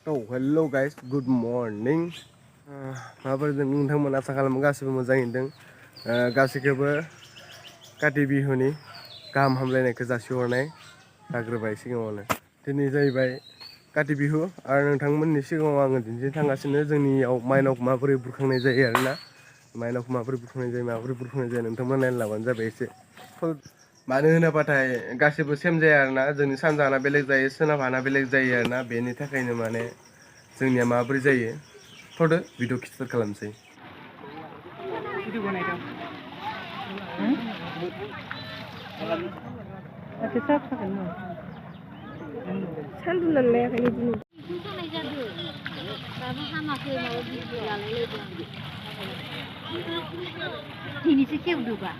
hello guys good morning माबोरै दं नोंथांमोन आसा खालामो गासिबो मोजाङैनो दं गासैखौबो काति बिहुनि गाहाम हामलायनायखौ जासिहरनाय जाग्रोबाय सिगाङावनो दिनै जाहैबाय काति बिहु आरो नोंथांमोननि सिगाङाव आङो दिन्थिनो थांगासिनो जोंनियाव माइनावखौ माबोरै बुरखांनाय जायो आरोना माइनावखौ माबोरै बुरखांनाय जायो नोंथांमोना नायना लाबानो जाबाय एसे मानो होनोबाथाय गासिबो सेम जाया आरोना जोंनि सानजाना बेलेग जायो सोनाबहाना बेलेग जायो आरोना बेनि थाखायनो माने जोंनिया माबोरै जायो थ'दो भिडिअ स्टार्ट खालामसै सान्दुं लायाखै दिनै दिनैसो खेवदोबा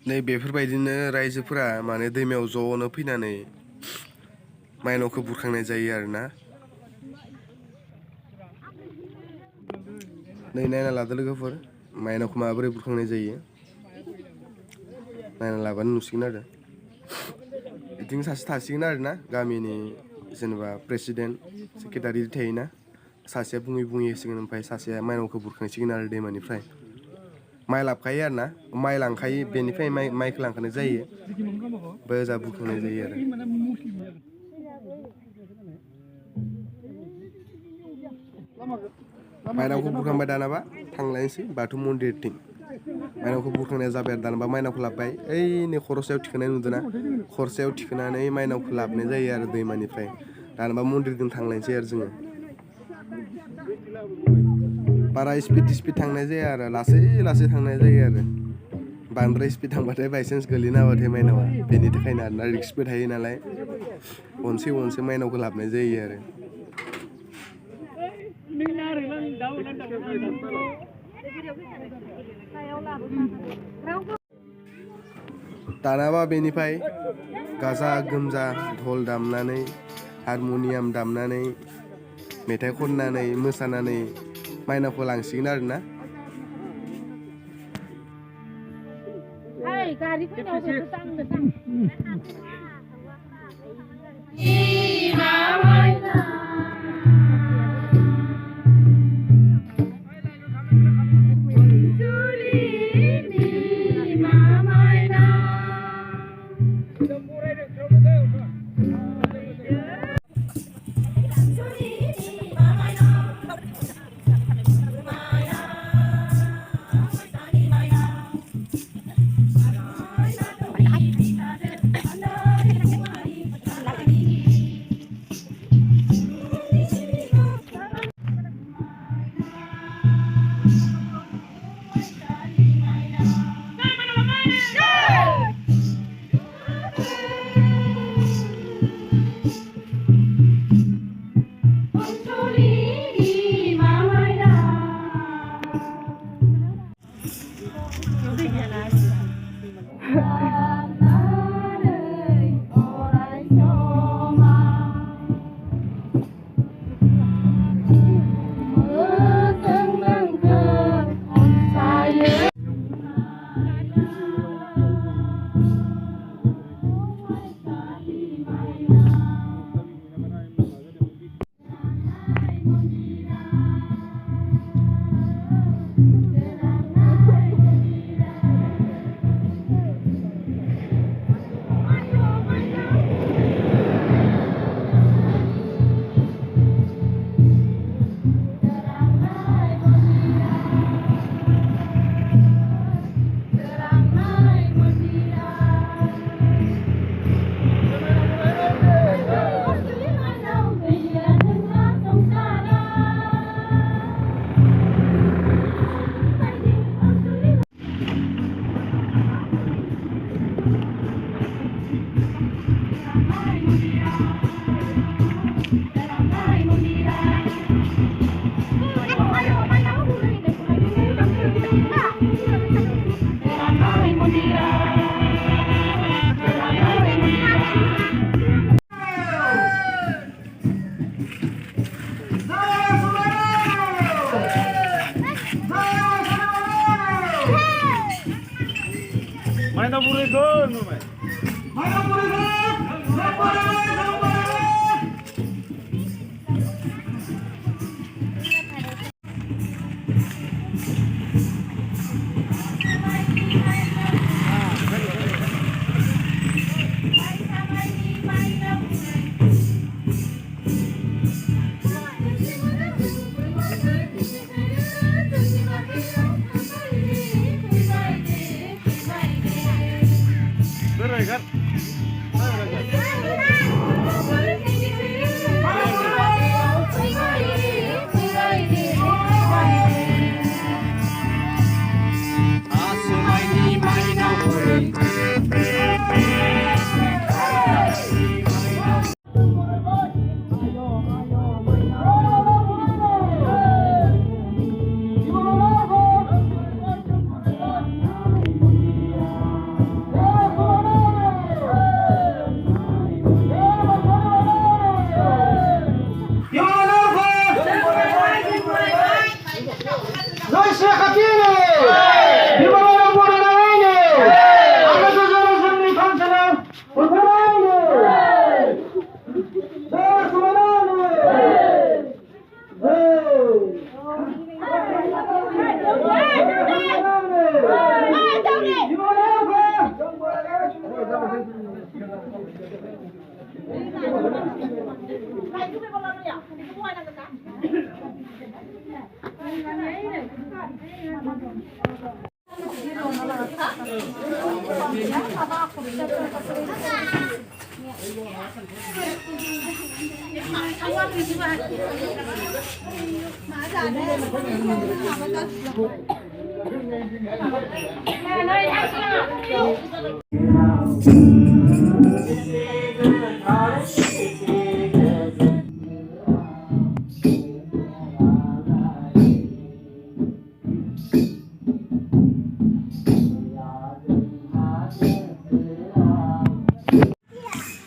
नै बेफोरबायदिनो रायजोफोरा माने दैमायाव ज'नो फैनानै माइनावखौ बुरखांनाय जायो आरोना नै नायना लादो लोगोफोर माइनावखौ माबोरै बुरखांनाय जायो नायना लाबानो नुसिगोन आरो बिथिं सासे थासिगोन आरोना गामिनि जेनेबा प्रेसिडेन्ट सेक्रेटारि थायोना सासेया बुङै होसिगोन ओमफ्राय सासेया माइनावखौ बुरखांसिगोन आरो दैमानिफ्राय माइ लाबोखायो आरोना माइ लांखायो बेनिफ्राय माइखौ लांखानाय जायो ओमफ्राय ओजा बुरखांनाय जायो आरो माइनावखौ बुरखांबाय दानाबा थांलायनोसै बाथौ मन्दिरथिं माइनावखौ बुरखांनाया जाबाय आरो दानाबा माइनावखौ लाबोबाय ओइनै खर'सायाव थिखोनाय नुदोंना खरसायाव थिखोनानै माइनावखौ लाबोनाय जायो आरो दैमानिफ्राय दानाबा मन्दिरजों थांलायनोसै आरो जोङो बारा स्पिड थांनाय जाया आरो लासै थांनाय जायो आरो बांद्राय स्पिड थांबाथाय बायसान्स गोलैना होबाथाय माइनावा बेनि थाखायनो आरोना रिक्सबो थायो नालाय अनसे माइनावखौ लाबोनाय जायो आरो दानाबा बेनिफ्राय गाजा गोमजा धल दामनानै हारम'नियाम दामनानै मेथाइ खननानै मोसानानै माइनावखौ लांसिगोन आरोना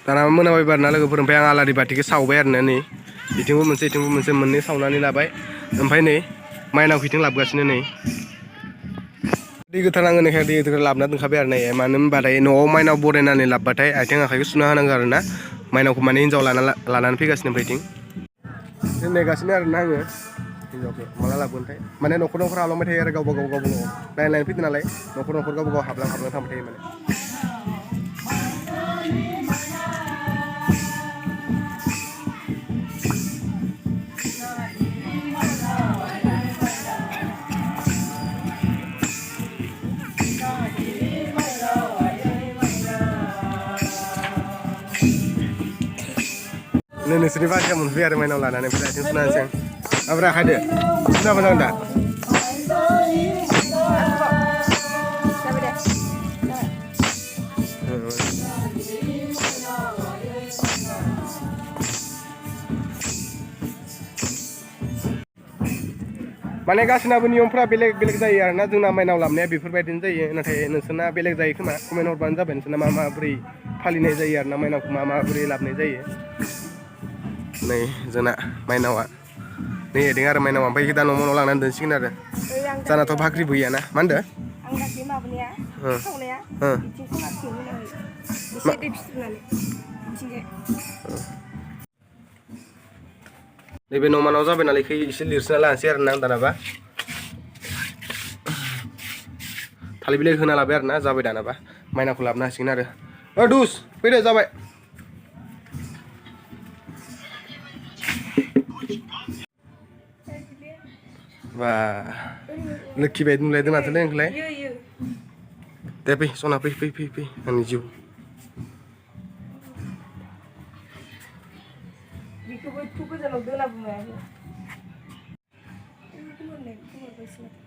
दाना मोनाबाय बारना लोगोफोर ओमफ्राय आं आलारि बाथिखौ सावबाय आरोना नै इथिंबो मोनसे मोननै सावनानै लाबाय ओमफ्राय नै माइनावखौ इथिं लाबोगासिनो नै दै गोथार नांगोन दै गोथार लाबोना दोनखाबाय आरो ना मानो होनबाथाय न'आव माइनाव बरायनानै लाबोबाथाय आथिं आखाइखौ सुना होनांगौ आरो ना माइनावखौ माने हिन्जाव लानानै फैगासिनो ओमफ्राय इथिं नेगासिनो आरो ना आङो हिन्जावखौ माला लाबोगोनथाय माने न'खर हाबलांबाय थायो आरो गावबा गाव नायनानै फैदों नालाय न'खर गावबा गाव हाबलां थांबाय थायो माने नोंसोरनि बाथ्राया मोनफैबाय आरो माइनाव लानानै ओमफ्राय आथिं सुना होनोसै ओमफ्राय आखायदो सुना मोजां दा माने गासिनाबो नियमफ्रा बेलेग बेलेग जायो आरोना जोंना माइनाव लाबनाया बेफोरबायदिनो जायो नाथाय नोंसोरना बेलेग जायो खोमा कमेन्ट हरबानो जाबाय नोंसोरना माबोरै फालिनाय जायो आरोना माइनावखौ माबोरै लाबनाय जायो नै जोंना माइनावा नै एदों आरो माइनावा ओमफ्राय दा न'आव लांनानै दोनसिगोन आरो जानाथ' भाख्रिबो गैयाना मा होनदो आं दाख्लै माबानाया सावनाया बिथिं खनाथिं होनानै एसे दै फिस्रिनानै बिथिंजाय नैबे न'मानाव जाबाय नालाय एसे लिरसोना लानोसै आरो ना दानाबा थालिर बिलाइ होना लाबाय आरो ना जाबाय दानाबा माइनावखौ लाबोनो हासिगोन आरो दुस फैदो जाबाय बा लोखि बायदि नुलायदों माथोलै नोंखौलाय दे फै सना फै आंनि जिउ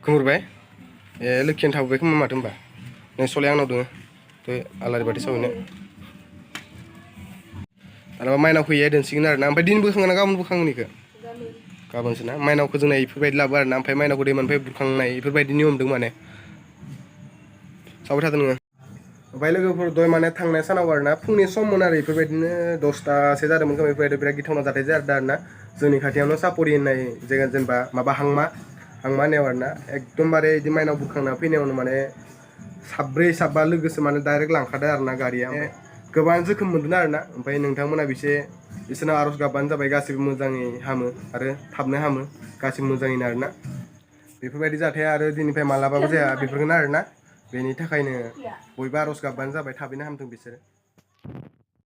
खोमोरबाय ए लोखियानो थाबोबाय खोमा माथो होनबा नै सलाय आंनाव दङ तो आलारि बाथि सावैनो दाना माइनाव फैया दोनसिगोन आरो ना ओमफ्राय दिन बोखाङोना गाबोन बोखाङो इखो गाबोनसो ना माइनावखौ जोंना इफोरबायदि लाबो आरो ना ओमफ्राय माइनावखौ दैमानिफ्राय बुरखांनाय इफोरबायदि नियम दं माने सावबाय थादों नोङो ओमफ्राय लोगोफोर दहाय माने थांनाय सानाव आरो ना फुंनि सममोन आरो इफोरबायदिनो 10टासो जादोंमोन खोमा इफोरबायदि बिराद गिथावना जाथाय जादों आरो ना जोंनि खाथियावनो सापरि होननाय जायगा जेनेबा माबा हांमा होननायाव आरो ना एकदमबारे बिदि माइनाव बुरखांना फैनायावनो माने साब्रै साबा लोगोसे माने डाइरेक्ट लांखादों आरो ना गारिया गोबां जोखोम मोनदों आरोना ओमफ्राय नोंथांमोना बिसोरनाव आर'ज गाबबानो जाबाय गासैबो मोजाङै हामो आरो थाबनो हामो गासैबो मोजाङैनो आरोना बेफोरबायदि जाथाया आरो दिननिफ्राय मालाबाबो जाया बेफोरखौनो आरोना बेनि थाखायनो बयबो आर'ज गाबबानो जाबाय थाबैनो हामथों बिसोरो